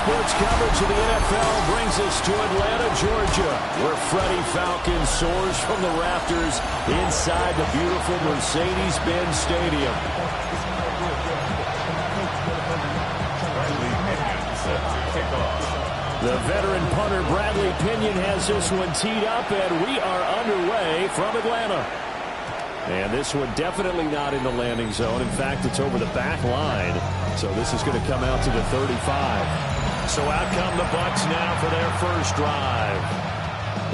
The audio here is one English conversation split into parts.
sports coverage of the NFL brings us to Atlanta, Georgia, where Freddie Falcon soars from the rafters inside the beautiful Mercedes-Benz Stadium. The veteran punter Bradley Pinion has this one teed up, and we are underway from Atlanta. And this one definitely not in the landing zone. In fact, it's over the back line. So this is going to come out to the 35. So out come the Bucs now for their first drive.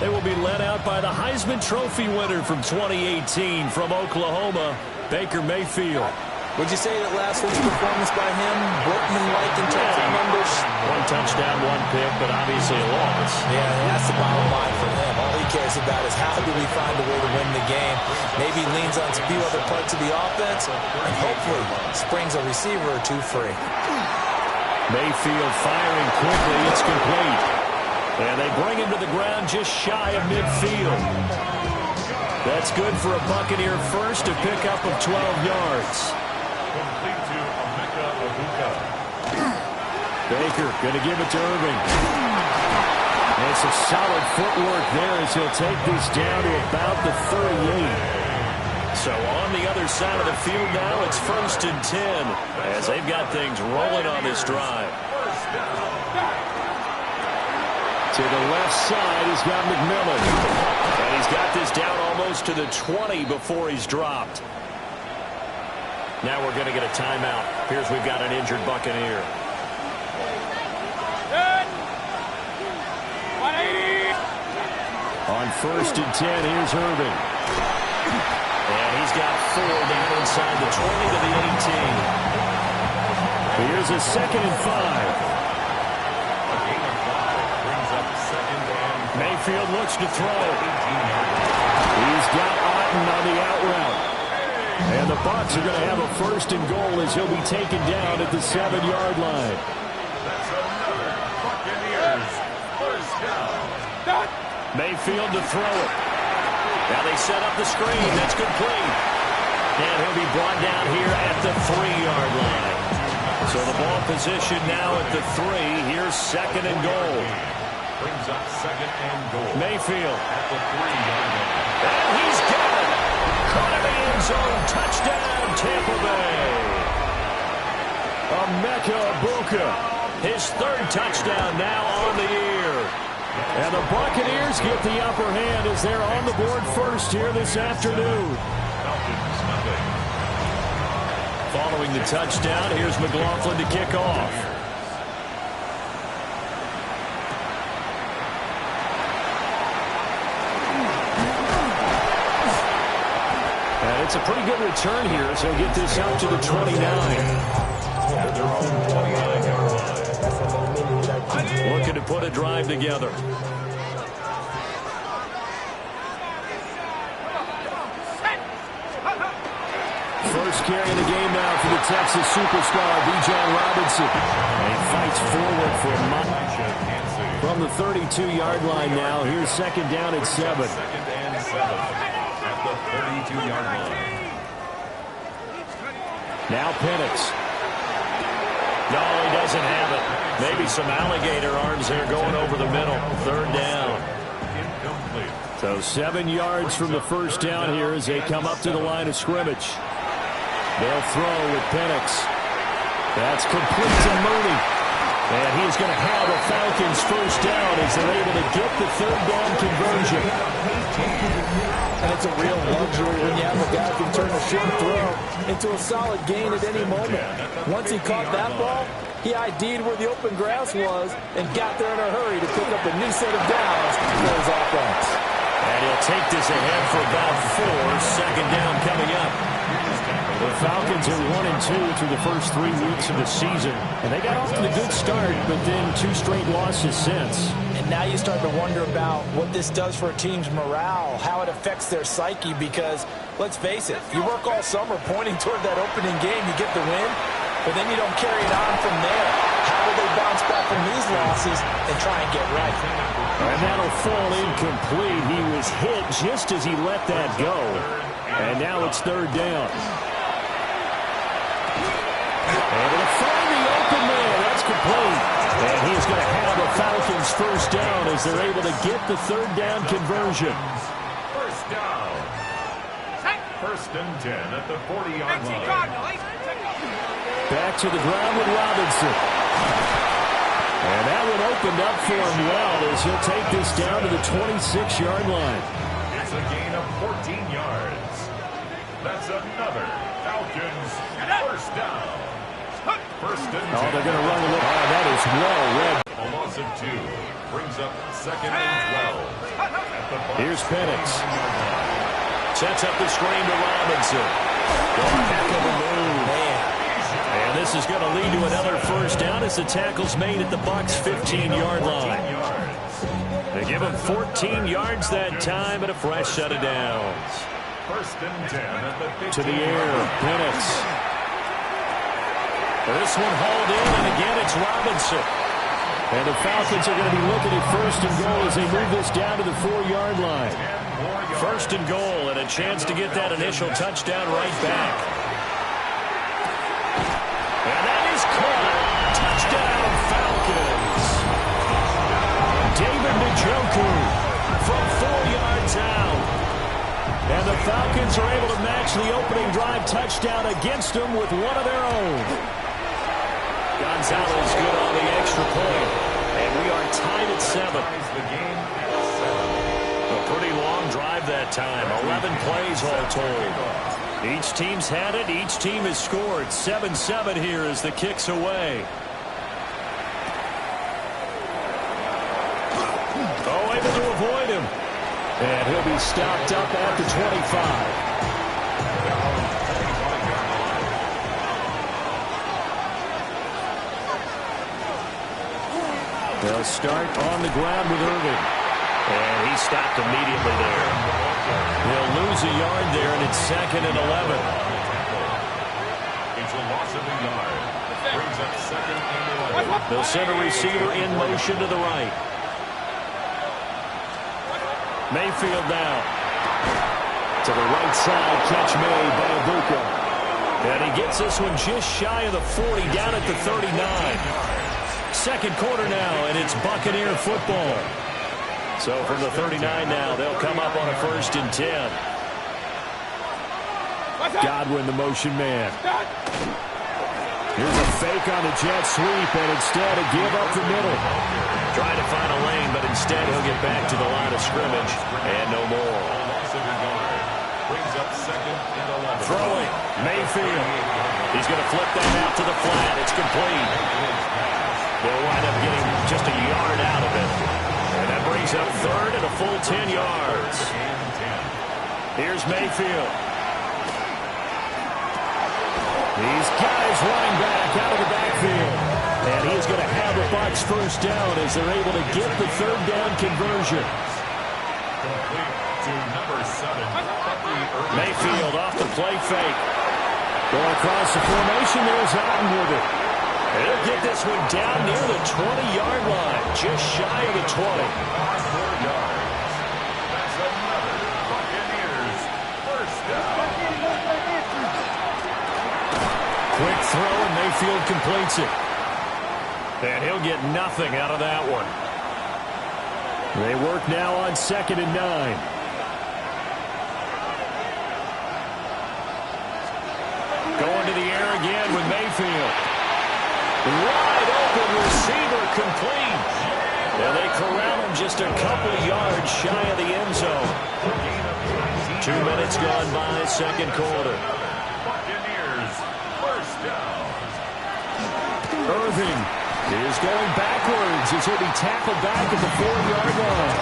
They will be led out by the Heisman Trophy winner from 2018 from Oklahoma, Baker Mayfield. Would you say that last week's performance by him, Brookman-like in terms of numbers? One touchdown, one pick, but obviously a loss. Yeah, that's the bottom line for him. All he cares about is how do we find a way to win the game. Maybe leans on a few other parts of the offense, and hopefully springs a receiver or two free. Mayfield firing quickly. It's complete. And they bring him to the ground just shy of midfield. That's good for a Buccaneer first, a pickup of 12 yards. Baker going to give it to Irving. And it's a solid footwork there as he'll take this down to about the 38. So on the other side of the field now, it's 1st and 10 as they've got things rolling on this drive. To the left side, he's got McMillan. And he's got this down almost to the 20 before he's dropped. Now we're going to get a timeout. Here's we've got an injured Buccaneer. On 1st and 10, here's Irving. And he's got 4 down inside the 20 to the 18. Here's a 2nd and 5. Mayfield looks to throw. He's got Otten on the out route. And the Bucs are going to have a 1st and goal as he'll be taken down at the 7-yard line. Mayfield to throw it. Now they set up the screen. That's complete. And he'll be brought down here at the 3-yard line. So the ball position now at the 3. Here's 2nd and goal. Brings up 2nd and goal. Mayfield at the 3-yard line. And he's got it. Caught in the end zone. Touchdown, Tampa Bay. Emeka Egbuka. His 3rd touchdown now on the year. And the Buccaneers get the upper hand as they're on the board first here this afternoon. Following the touchdown, here's McLaughlin to kick off. And it's a pretty good return here, so get this out to the 29. At their own 29-yard line. Looking to put a drive together. First carry of the game now for the Texas superstar, Bijan Robinson. And he fights forward for a moment. From the 32-yard line now, here's 2nd down at 7. 2nd and 7 at the 32-yard line. Now Penix. No, he doesn't have it. Maybe some alligator arms there going over the middle. 3rd down. So 7 yards from the 1st down here as they come up to the line of scrimmage. They'll throw with Penix. That's complete to Mooney. And he's going to have a Falcons 1st down as they're able to get the 3rd down conversion. And it's a real luxury when you have a guy who can turn a short throw into a solid gain at any moment. Once he caught that ball, he ID'd where the open grass was and got there in a hurry to pick up a new set of downs for his offense. And he'll take this ahead for about 4. 2nd down coming up. The Falcons are 1-2 through the first 3 weeks of the season. And they got off to a good start, but then 2 straight losses since. And now you start to wonder about what this does for a team's morale, how it affects their psyche, because, let's face it, you work all summer pointing toward that opening game, you get the win, but then you don't carry it on from there. How do they bounce back from these losses and try and get right? And that'll fall incomplete. He was hit just as he let that go. And now it's 3rd down. Able to find the open man. That's complete. And he is going to have a Falcons first down as they're able to get the third down conversion. First down. First and 10 at the 40-yard line. Back to the ground with Robinson. And that one opened up for him well as he'll take this down to the 26-yard line. It's a gain of 14 yards. That's another Falcons first down. First and 10. Oh, they're going to run a little. Oh, that is well read. A loss of 2 brings up second and 12. Here's Penix. Sets up the screen to Robinson. Heck of a move. Man. And this is going to lead to another first down as the tackle's made at the Bucs' 15-yard line. They give him 14 yards that time and a fresh set of downs. First and 10 at the 15. To the air, Penix. This one hauled in, and again it's Robinson. And the Falcons are going to be looking at first and goal as they move this down to the 4-yard line. First and goal, and a chance to get that initial touchdown right back. And that is caught. Touchdown, Falcons. David Njoku from 4 yards out. And the Falcons are able to match the opening drive touchdown against them with one of their own. Gonzalez good on the extra point. And we are tied at 7. A pretty long drive that time. 11 plays all told. Each team's had it. Each team has scored. 7-7 here as the kick's away. Oh, able to avoid him. And he'll be stopped up at the 25. They'll start on the ground with Irving. And he stopped immediately there. He'll lose a yard there, and it's second and 11. It's a loss of a yard. Brings up second and 11. They'll send a receiver in motion to the right. Mayfield now. To the right side, catch made by Ibuka. And he gets this one just shy of the 40, down at the 39. Second quarter now, and it's Buccaneer football. So from the 39 now, they'll come up on a first and 10. Godwin, the motion man. Here's a fake on the jet sweep, and instead a give up the middle. Trying to find a lane, but instead he'll get back to the line of scrimmage, and no more. Brings up second and 11. Throwing, Mayfield. He's going to flip that out to the flat. It's complete. They'll wind up getting just a yard out of it. And that brings up third and a full 10 yards. Here's Mayfield. These guys running back out of the backfield. And he is going to have a Bucs first down as they're able to get the third down conversion. Complete to number 7. Mayfield off the play fake. Going across the formation, there's Otten with it. He'll get this one down near the 20-yard line, just shy of the 20. 4 yards. That's another Buccaneers first down. Quick throw, and Mayfield completes it. And he'll get nothing out of that one. They work now on second and 9. Going to the air again with Mayfield. Wide open receiver complete. And they corral him just a couple yards shy of the end zone. 2 minutes gone by, second quarter. Buccaneers first down. Irving is going backwards as he'll be tackled back at the 4-yard line.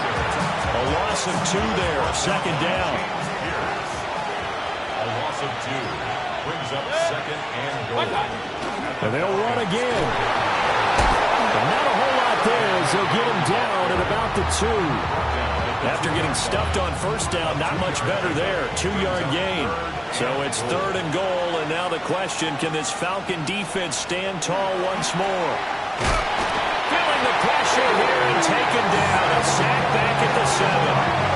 A loss of 2 there, second down. A loss of 2. Brings up second and goal. And they'll run again. But not a whole lot there as they'll get him down at about the 2. After getting stuffed on first down, not much better there. 2-yard gain. So it's third and goal, and now the question, can this Falcon defense stand tall once more? Feeling the pressure here and taken down. A sack back at the 7.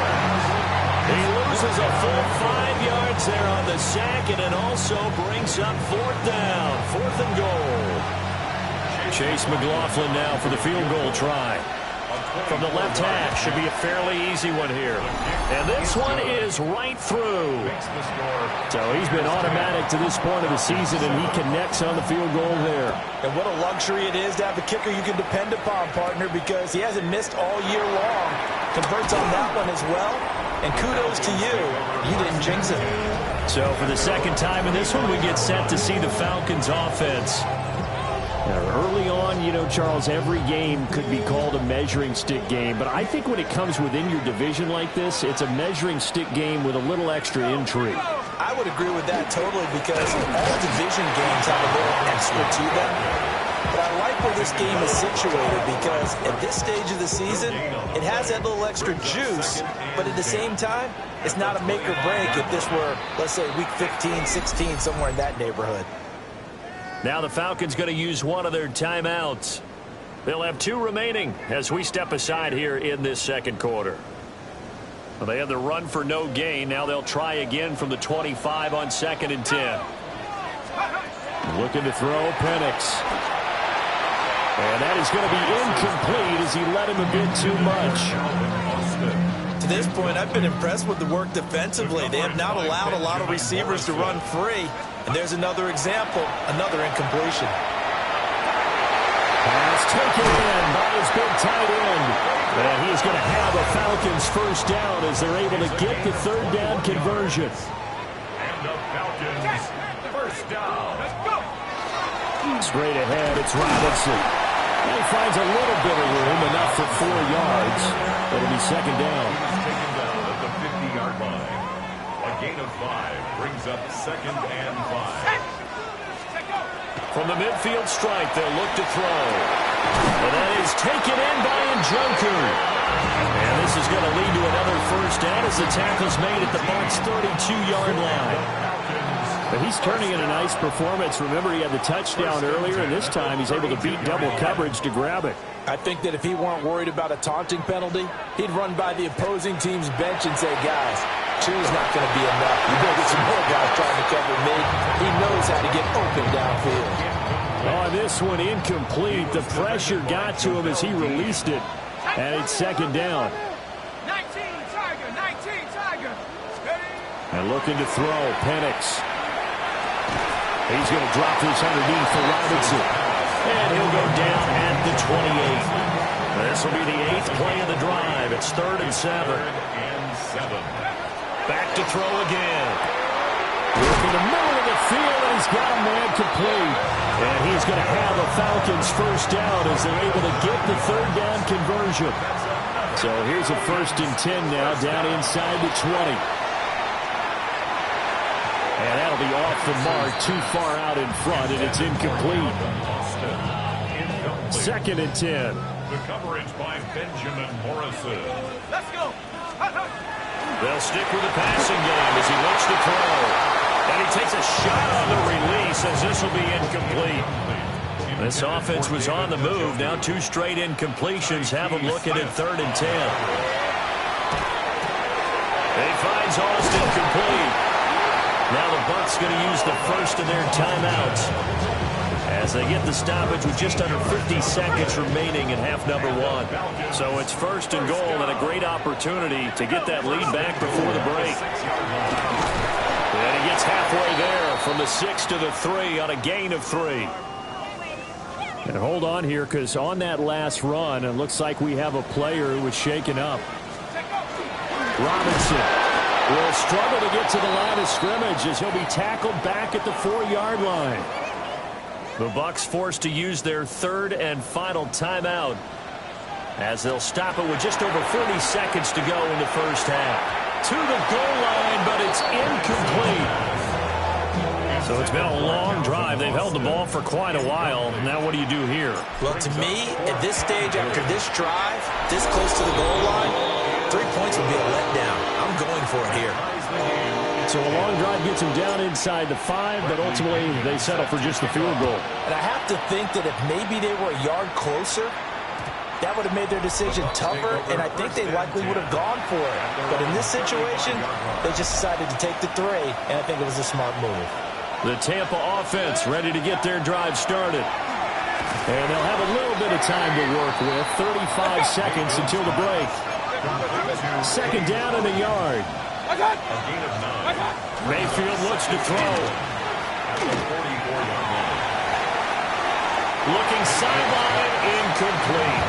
He loses a full 5 yards there on the sack, and it also brings up fourth down. 4th and goal. Chase McLaughlin now for the field goal try. From the left hash, should be a fairly easy one here. And this one is right through. So he's been automatic to this point of the season, and he connects on the field goal there. And what a luxury it is to have a kicker you can depend upon, partner, because he hasn't missed all year long. Converts on that one as well. And kudos to you. You didn't jinx it. So for the second time in this one, we get set to see the Falcons offense. Now, early on, you know, Charles, every game could be called a measuring stick game. But I think when it comes within your division like this, it's a measuring stick game with a little extra intrigue. I would agree with that totally, because all division games have a little extra to them. But I like where this game is situated, because at this stage of the season, it has that little extra juice. But at the same time, it's not a make or break if this were, let's say, week 15, 16, somewhere in that neighborhood. Now the Falcons going to use one of their timeouts. They'll have 2 remaining as we step aside here in this second quarter. Well, they had the run for no gain. Now they'll try again from the 25 on 2nd and 10. Looking to throw, Penix. And that is going to be incomplete as he let him a bit too much. To this point, I've been impressed with the work defensively. They have not allowed a lot of receivers to run free. And there's another example, another incompletion. Pass taken in by his big tight end. And he's going to have a Falcons first down as they're able to get the 3rd down conversion. And the Falcons first down. Let's go. Straight ahead, it's Robinson. And he finds a little bit of room, enough for 4 yards. It'll be 2nd down. Taken down at the 50-yard line. A gain of 5 brings up 2nd and 5. From the midfield stripe, they'll look to throw. And that is taken in by Njoku. And this is going to lead to another first down as the tackle's made at the Bucs' 32-yard line. But he's turning in a nice performance. Remember, he had the touchdown earlier, and this time he's able to beat double coverage to grab it. I think that if he weren't worried about a taunting penalty, he'd run by the opposing team's bench and say, guys, 2 is not going to be enough. You better get some more guys trying to cover me. He knows how to get open downfield. Oh, this one incomplete. The pressure got to him as he released it. And it's 2nd down. 19 Tiger. And looking to throw, Penix. He's going to drop this underneath for Robinson. And he'll go down at the 28. This will be the 8th play of the drive. It's 3rd and 7. Back to throw again. Working the middle of the field, and he's got a man complete. And he's going to have a Falcons first down as they're able to get the 3rd down conversion. So here's a 1st and 10 now, down inside the 20. And that'll be off the mark, too far out in front, and it's incomplete. 2nd and 10. The coverage by Benjamin Morrison. Let's go. They'll stick with the passing game as he looks to throw. And he takes a shot on the release as this will be incomplete. This offense was on the move. Now 2 straight incompletions have them looking at 3rd and 10. He finds Austin complete. Now the Bucs going to use the first of their timeouts as they get the stoppage with just under 50 seconds remaining in half number 1. So it's 1st and goal, and a great opportunity to get that lead back before the break. And he gets halfway there from the 6 to the 3 on a gain of 3. And hold on here, because on that last run, it looks like we have a player who was shaken up. Robinson will struggle to get to the line of scrimmage as he'll be tackled back at the 4-yard line. The Bucs forced to use their 3rd and final timeout as they'll stop it with just over 40 seconds to go in the first half. To the goal line, but it's incomplete. So it's been a long drive. They've held the ball for quite a while. Now what do you do here? Well, to me, at this stage, after this drive, this close to the goal line, 3 points would be a letdown. I'm going for it here. So a long drive gets them down inside the 5, but ultimately they settle for just the field goal. And I have to think that if maybe they were a yard closer, that would have made their decision tougher, and I think they likely would have gone for it. But in this situation, they just decided to take the 3, and I think it was a smart move. The Tampa offense ready to get their drive started. And they'll have a little bit of time to work with. 35 seconds until the break. Second down and a yard. A gain of 9. Mayfield looks to throw. At the 44-yard line. Looking sideline, incomplete.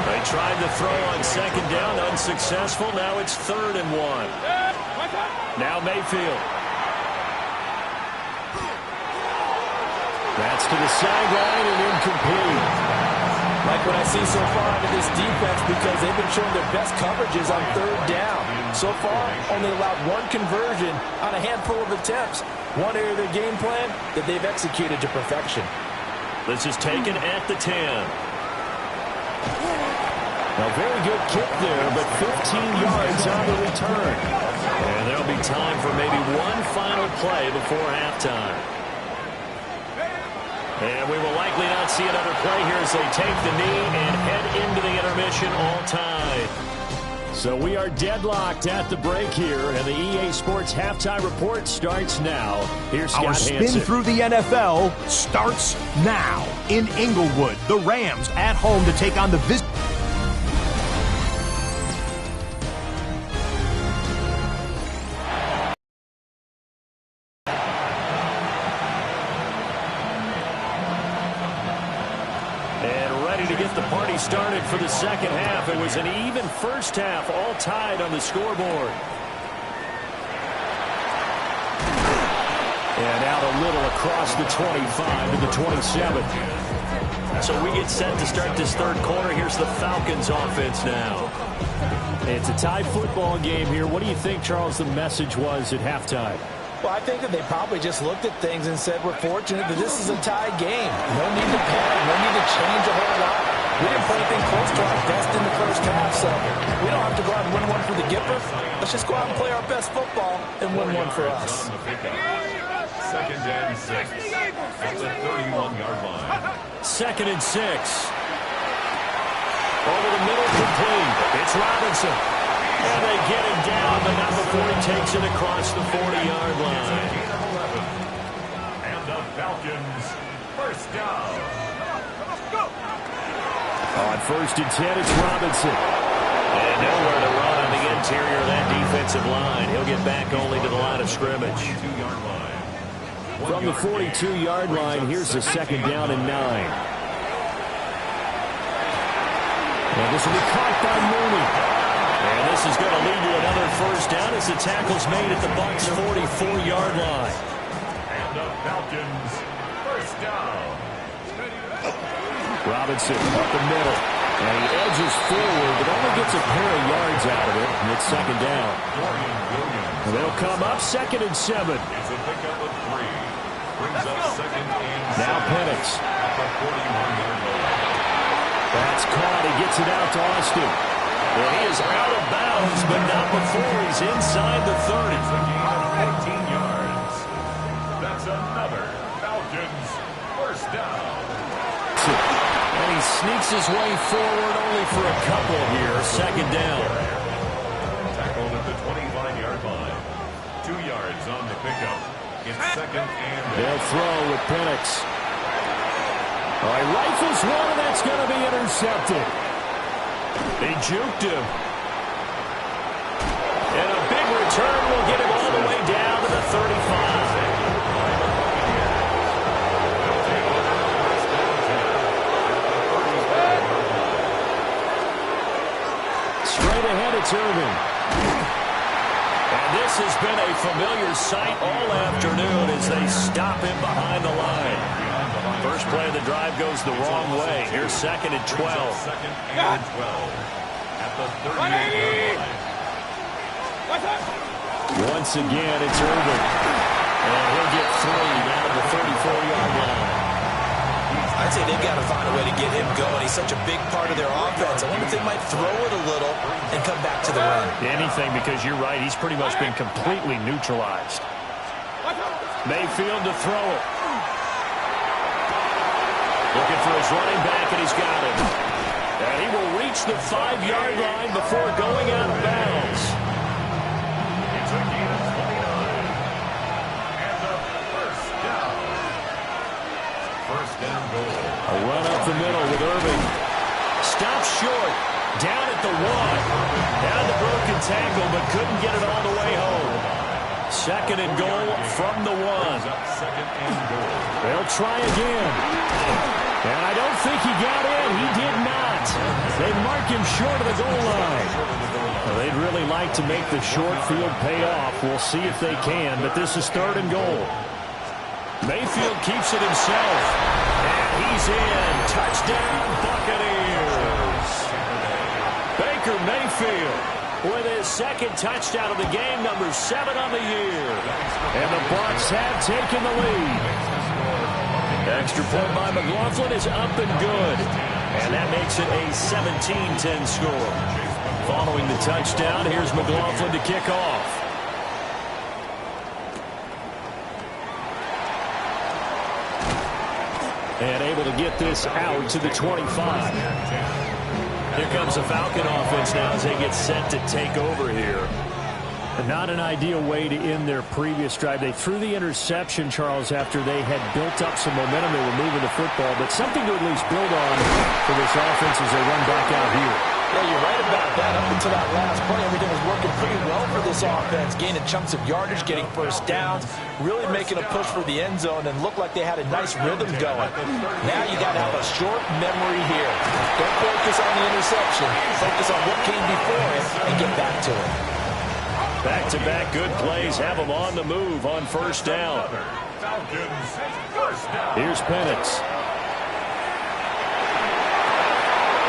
They tried to throw on second down, unsuccessful. Now it's 3rd and 1. Now Mayfield. That's to the sideline and incomplete. Like what I see so far out of this defense, because they've been showing their best coverages on 3rd down. So far, only allowed 1 conversion on a handful of attempts. One area of their game plan that they've executed to perfection. This is taken at the 10. A very good kick there, but 15 yards on the return. And there'll be time for maybe one final play before halftime. And we will likely not see another play here as they take the knee and head into the intermission all tied. So we are deadlocked at the break here, and the EA Sports Halftime Report starts now. Here's Scott Hansen. Our spin through the NFL starts now. In Inglewood, the Rams at home to take on the Visitors. Started for the second half. It was an even first half, all tied on the scoreboard. And out a little across the 25 to the 27. So we get set to start this third quarter. Here's the Falcons offense now. It's a tie football game here. What do you think, Charles, the message was at halftime? Well, I think that they probably just looked at things and said, we're fortunate that this is a tie game. No need to panic. No need to change a whole lot. We didn't play anything close to our best in the first half, so we don't have to go out and win one for the Gipper. Let's just go out and play our best football and win one for us. Second and 6 at the 31-yard line. 2nd and 6. Over the middle, complete. It's Robinson. And they get him down, but not before he takes it across the 40-yard line. And the Falcons first down. On 1st and 10, it's Robinson. And nowhere to run on the interior of that defensive line. He'll get back only to the line of scrimmage. From the 42-yard line, here's the 2nd down and 9. And this will be caught by Mooney. And this is going to lead to another first down as the tackle's made at the Bucs' 44-yard line. And the Falcons first down. Robinson up the middle. And he edges forward, but only gets a pair of yards out of it. And it's 2nd down. And they'll come up 2nd and 7. It's a pickup of 3. Brings up 2nd and 7. Now Penix. At the 41-yard line. That's caught. He gets it out to Austin. Well, he is out of bounds, but not before he's inside the 30. It's a gain of 14 yards. That's another Falcons first down. And he sneaks his way forward only for a couple here. 2nd down. Tackled at the 25-yard line. 2 yards on the pickup. It's 2nd and... They'll throw with Penix. All right, rifles one, and that's going to be intercepted. They juked him. And a big return will get him all the way down to the 35. Straight ahead, it's Irvin. And this has been a familiar sight all afternoon as they stop him behind the line. First play of the drive goes the wrong way. Here's 2nd and 12. 2nd and 12. At the 38-yard line. Once again, it's Irvin. And he'll get 3 down to the 34-yard line. I'd say they've got to find a way to get him going. He's such a big part of their offense. I wonder if they might throw it a little and come back to the run. Anything, because you're right. He's pretty much been completely neutralized. Mayfield to throw it. Looking for his running back, and he's got it. And he will reach the 5-yard line before going out of bounds. It's a gain of 29. And the first down. First and up the middle with Irving. Stops short. Down at the 1. Had the broken tackle, but couldn't get it all the way home. Second and goal from the 1. They'll try again. And I don't think he got in. He did not. They mark him short of the goal line. Well, they'd really like to make the short field pay off. We'll see if they can, but this is third and goal. Mayfield keeps it himself. And he's in. Touchdown, Buccaneers. Baker Mayfield with his second touchdown of the game, number 7 on the year. And the Bucs have taken the lead. Extra point by McLaughlin is up and good. And that makes it a 17-10 score. Following the touchdown, here's McLaughlin to kick off. And able to get this out to the 25. Here comes the Falcon offense now as they get set to take over here. Not an ideal way to end their previous drive. They threw the interception, Charles, after they had built up some momentum. They were moving the football, but something to at least build on for this offense as they run back out here. Yeah, you're right about that. Up until that last play, everything was working pretty well for this offense. Gaining chunks of yardage, getting first downs, really making a push for the end zone, and looked like they had a nice rhythm going. Now you got to have a short memory here. Don't focus on the interception. Focus on what came before it and get back to it. Back-to-back good plays have them on the move on first down. Here's Penix.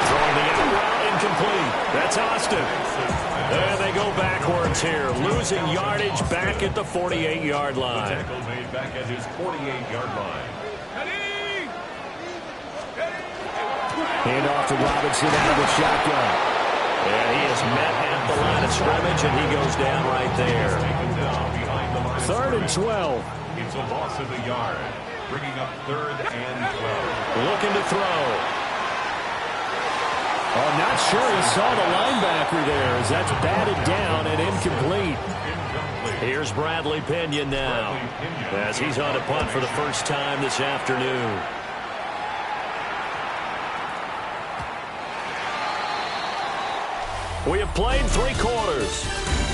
Throwing the out route incomplete. That's Austin. And they go backwards here. Losing yardage back at the 48-yard line. Tackle made back at his 48-yard line. Hand off to Robinson out of the shotgun. And he is met at the line of scrimmage, and he goes down right there. Third and 12. It's a loss of a yard, bringing up third and 12. Looking to throw. Oh, not sure he saw the linebacker there as that's batted down and incomplete. Here's Bradley Pinion now as he's on a punt for the first time this afternoon. We have played 3 quarters.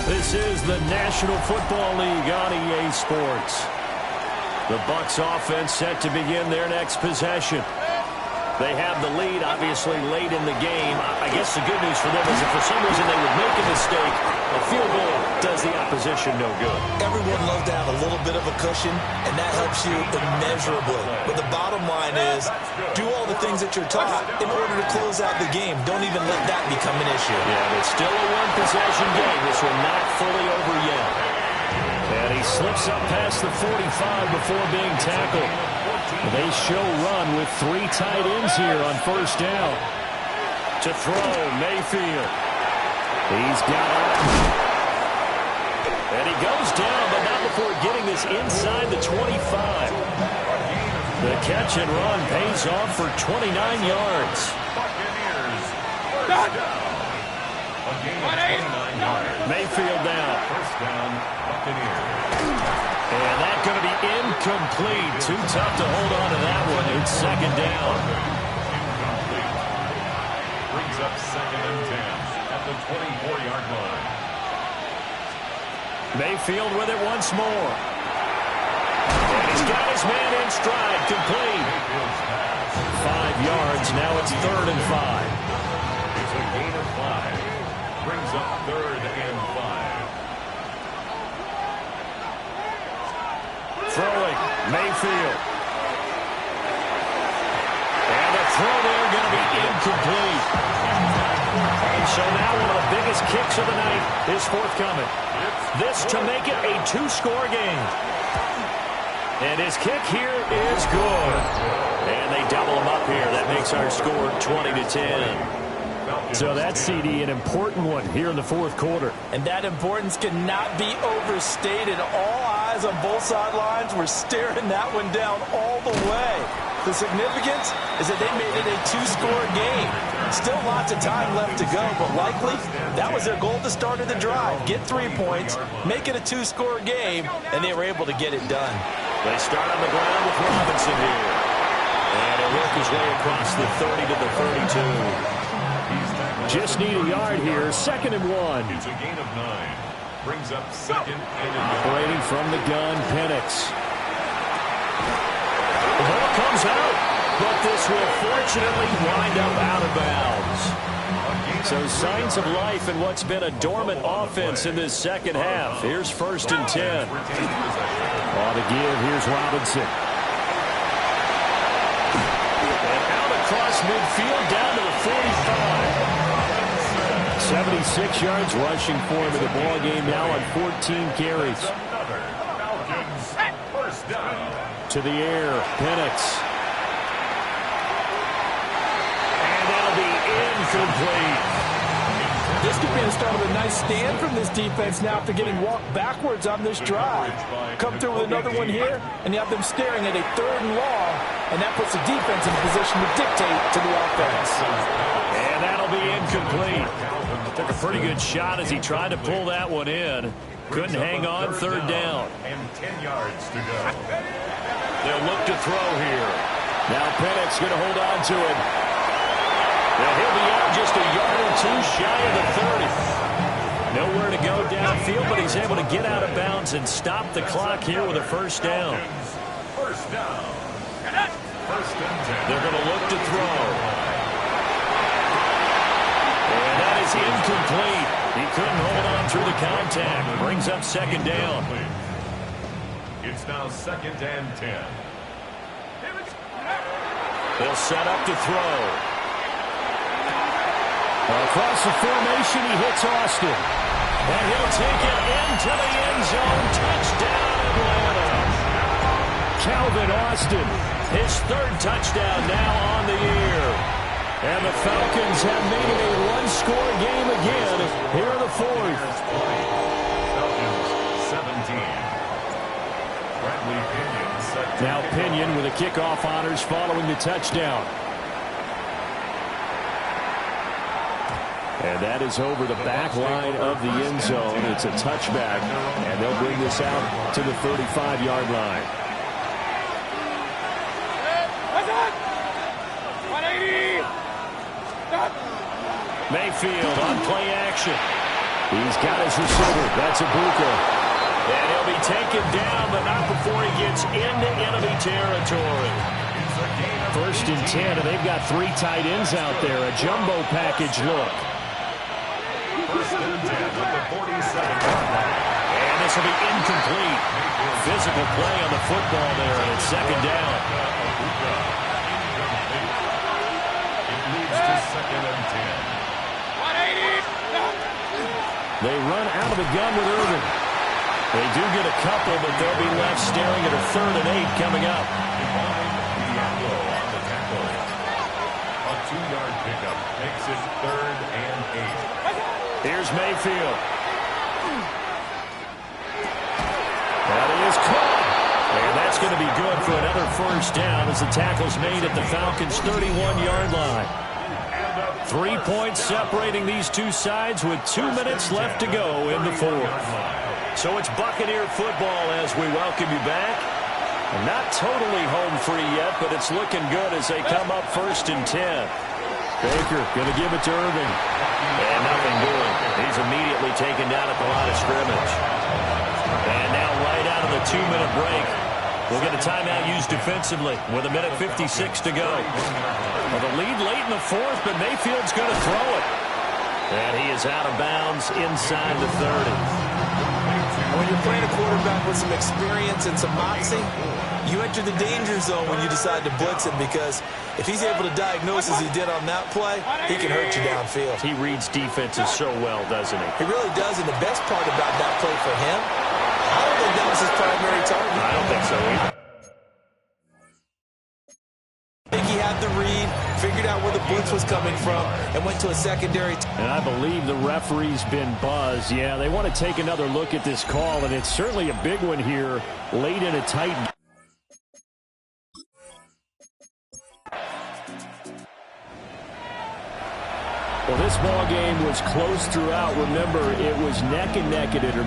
This is the National Football League on EA Sports. The Bucs offense set to begin their next possession. They have the lead, obviously, late in the game. I guess the good news for them is if for some reason they would make a mistake, a field goal does the opposition no good. Everyone loves to have a little bit of a cushion, and that helps you immeasurably. But the bottom line is, do all the things that you're taught in order to close out the game. Don't even let that become an issue. Yeah, it's still a one-possession game. This one not fully over yet. And he slips up past the 45 before being tackled. They show run with 3 tight ends here on first down. To throw, Mayfield. He's got it. And he goes down, but not before getting this inside the 25. The catch and run pays off for 29 yards. Mayfield down. First down, Buccaneers. And that's going to be incomplete. Too tough to hold on to that one. It's second down. Incomplete. Brings up second and 10 at the 24-yard line. Mayfield with it once more. And he's got his man in stride. Complete. 5 yards. Now it's third and 5. It's a gain of 5. Brings up third and 5. Throwing, Mayfield. And the throw there going to be incomplete. And so now one of the biggest kicks of the night is forthcoming. This to make it a 2-score game. And his kick here is good. And they double him up here. That makes our score 20-10. So that's, CD, an important one here in the fourth quarter. And that importance cannot be overstated. All eyes on both sidelines were staring that one down all the way. The significance is that they made it a 2-score game. Still lots of time left to go, but likely that was their goal at the start of the drive. Get 3 points, make it a 2-score game, and they were able to get it done. They start on the ground with Robinson here. And He'll work his way across the 30 to the 32. Just need a yard here. 2nd and 1. It's a gain of 9. Brings up 2nd and 11. Operating from the gun, Penix. The ball comes out, but this will fortunately wind up out of bounds. So signs of life in what's been a dormant offense in this second half. Here's 1st and 10. On the give, here's Robinson. And out across midfield down to the 45. 76 yards rushing for him in the ball game now on 14 carries. Falcons first down. To the air, Penix. And that'll be incomplete. This could be the start of a nice stand from this defense now after getting walked backwards on this drive. Come through with another one here, and you have them staring at a 3rd and long, and that puts the defense in a position to dictate to the offense. And that'll be incomplete. Took a pretty good shot as he tried to pull that one in. Couldn't hang on, 3rd down. And 10 yards to go. They'll look to throw here. Now Penix going to hold on to it. Now he'll be out just a yard or 2 shy of the 30. Nowhere to go downfield, but he's able to get out of bounds and stop the clock here with a 1st down. First down. 1st and 10. They're going to look to throw. And that is incomplete. He couldn't hold on through the contact. Brings up 2nd down. It's now 2nd and 10. They'll set up to throw. Across the formation, he hits Austin. And he'll take it into the end zone. Touchdown, Atlanta. Calvin Austin, his 3rd touchdown now on the year. And the Falcons have made it a one-score game again here in the 4th. Falcons 17. Bradley Pinion set. Now Pinion with the kickoff honors following the touchdown. And that is over the back line of the end zone. It's a touchback, and they'll bring this out to the 35-yard line. 180. Mayfield on play action. He's got his receiver. That's Ibuka. And he'll be taken down, but not before he gets into enemy territory. 1st and 10, and they've got 3 tight ends out there. A jumbo package look. 1st and 10 at the 47-yard line. And this will be incomplete. Physical play on the football there, and it's 2nd down. It leads to 2nd and 10. 180. They run out of the gun with Irvin. They do get a couple, but they'll be left staring at a 3rd and 8 coming up. Diablo on the tackle. A 2-yard pickup makes it 3rd and 8. Here's Mayfield. That is caught. And that's going to be good for another 1st down as the tackle's made at the Falcons' 31-yard line. 3 points separating these two sides with 2 minutes left to go in the 4th. So it's Buccaneer football as we welcome you back. Not totally home free yet, but it's looking good as they come up 1st and 10. Baker going to give it to Irving. And nothing doing. He's immediately taken down at the line of scrimmage. And now right out of the 2-minute break, we'll get a timeout used defensively with 1:56 to go. Well, the lead late in the 4th, but Mayfield's going to throw it. And he is out of bounds inside the 30. When you're playing a quarterback with some experience and some moxie, you enter the danger zone when you decide to blitz him, because if he's able to diagnose as he did on that play, he can hurt you downfield. He reads defenses so well, doesn't he? He really does, and the best part about that play for him, I don't think that was his primary target. I don't think so either. I think he had the read, figured out where the blitz was coming from, and went to a secondary. And I believe the referee's been buzzed. Yeah, they want to take another look at this call, and it's certainly a big one here late in a tight game. Well, this ball game was close throughout. Remember, it was neck and neck at intermission.